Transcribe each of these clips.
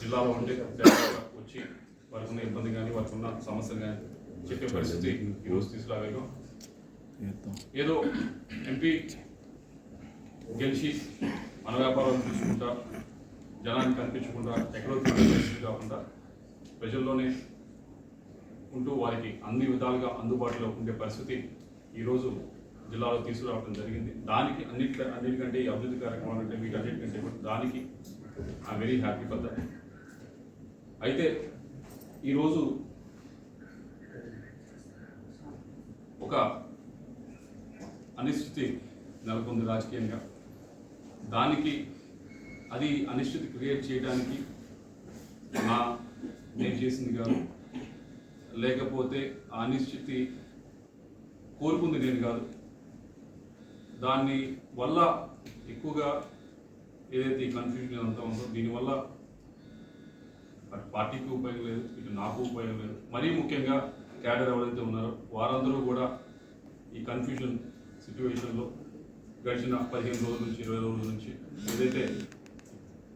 జిల్లాలో ఉండే వచ్చి వారికి ఉన్న ఇబ్బంది కానీ వారికి ఉన్న సమస్యలు కానీ చెప్పే పరిస్థితి ఈరోజు తీసుకురాగలిగాం. ఏదో ఎంపీ గెలిచి మన వ్యాపారాలు చూసుకుంటా జనానికి కనిపించకుండా ఎక్కడో పరిస్థితి కాకుండా ప్రజల్లోనే ఉంటూ వారికి అన్ని విధాలుగా అందుబాటులో ఉండే పరిస్థితి ఈరోజు జిల్లాలో తీసుకురావడం జరిగింది. దానికి అన్నిటికంటే ఈ అభివృద్ధి కార్యక్రమాలు అంటే వీటన్నిటికంటే దానికి I'm very happy for that. అయితే ఈరోజు ఒక అనిశ్చితి నెలకొంది రాజకీయంగా. దానికి అది అనిశ్చితి క్రియేట్ చేయడానికి నేను చేసింది కాదు, లేకపోతే ఆ అనిశ్చితి కోరుకుంది నేను కాదు. దాని వల్ల ఎక్కువగా ఏదైతే ఈ కన్ఫ్యూజన్ అంతా ఉందో దీనివల్ల అటు పార్టీకి ఉపయోగం లేదు, ఇటు నాకు ఉపయోగం లేదు. మరీ ముఖ్యంగా క్యాడర్ ఎవరైతే ఉన్నారో వారందరూ కూడా ఈ కన్ఫ్యూజన్ సిచ్యువేషన్లో గడిచిన 15 రోజుల నుంచి 20 రోజుల నుంచి ఏదైతే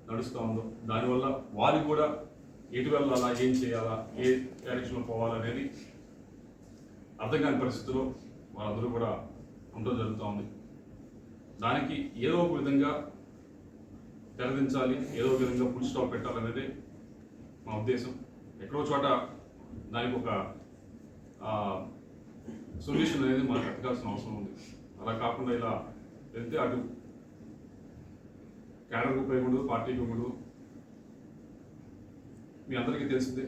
నడుస్తూ ఉందో దానివల్ల వారికి కూడా ఎటు వెళ్ళాలా, ఏం చేయాలా, ఏ డైరెక్షన్లో పోవాలనేది అర్థం కాని పరిస్థితిలో వాళ్ళందరూ కూడా ఉండడం జరుగుతూ ఉంది. దానికి ఏదో ఒక విధంగా తెరదించాలి, ఏదో ఒక విధంగా ఫుల్ స్టాప్ పెట్టాలనేది మా ఉద్దేశం. ఎక్కడో చోట దానికి ఒక సొల్యూషన్ అనేది మనకు ఎత్తకాల్సిన అవసరం ఉంది. అలా కాకుండా ఇలా వెళ్తే అటు క్యాడర్కి ఉపయోగపడదు, పార్టీకి ఉపయోగపడదు. మీ అందరికీ తెలిసిందే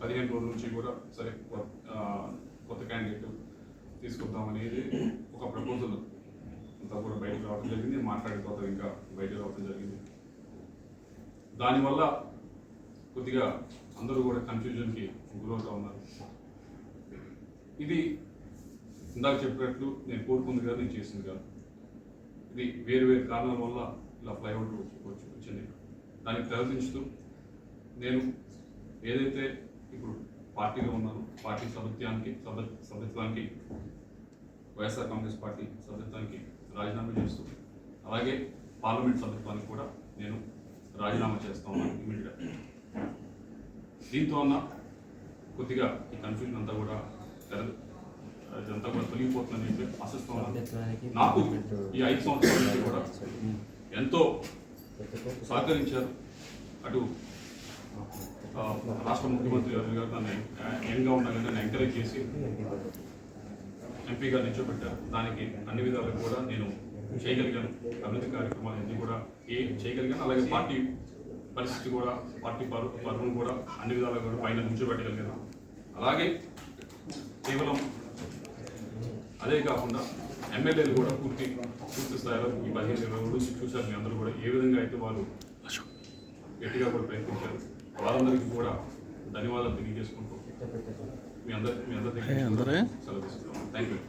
15 రోజుల నుంచి కూడా సరే కొత్త క్యాండిడేట్ తీసుకొద్దాం అనేది ఒక ప్రపోజల్ అంతా కూడా బయటకు రావడం జరిగింది. మాట్లాడిన తర్వాత ఇంకా బయటకు రావడం జరిగింది. దానివల్ల కొద్దిగా అందరూ కూడా కన్ఫ్యూజన్కి గురవుతూ ఉన్నారు. ఇది ఇందాక చెప్పినట్లు నేను కోరుకుంది కాదు, నేను చేసింది కాదు. ఇది వేరు వేరు కారణాల వల్ల ఇలా ఫ్లైఓవర్ వచ్చింది. దానికి తెరదించుతూ నేను ఏదైతే ఇప్పుడు పార్టీలో ఉన్నానో పార్టీ సభ్యత్వానికి వైఎస్ఆర్ కాంగ్రెస్ పార్టీ సభ్యత్వానికి రాజీనామా చేస్తూ అలాగే పార్లమెంట్ సభ్యత్వానికి కూడా నేను రాజీనామా చేస్తా ఉన్నాను ఇమీడియట్గా. దీంతో అన్న కొద్దిగా ఈ కన్ఫ్యూజన్ అంతా కూడా ఇదంతా కూడా తొలగిపోతుందని చెప్పి ఆశిస్తూ ఉన్నాను. నాకు ఈ 5 సంవత్సరాల నుంచి కూడా ఎంతో సహకరించారు. అటు రాష్ట్ర ముఖ్యమంత్రి గారు నన్ను యంగ్గా ఉండగానే నన్ను ఎంకరేజ్ చేసి ఎంపీగా నిల్చోబెట్టారు. దానికి అన్ని విధాలుగా కూడా నేను చేయగలిగాను. అభివృద్ధి కార్యక్రమాలు అన్నీ కూడా చేయగలిగాను. అలాగే పార్టీ పరిస్థితి కూడా పార్టీ పరువును కూడా అన్ని విధాలుగా కూడా పైన నిల్చోబెట్టగలిగాను. అలాగే కేవలం అదే కాకుండా ఎమ్మెల్యేలు కూడా పూర్తి స్థాయిలో ఈ 15-20 రోజులు చూశారు. మీ అందరూ కూడా ఏ విధంగా అయితే వాళ్ళు గట్టిగా కూడా ప్రయత్నించారు. వారందరికీ కూడా ధన్యవాదాలు తెలియజేసుకుంటూ మీ అందరి సెలవు తీసుకుంటాం. Thank you.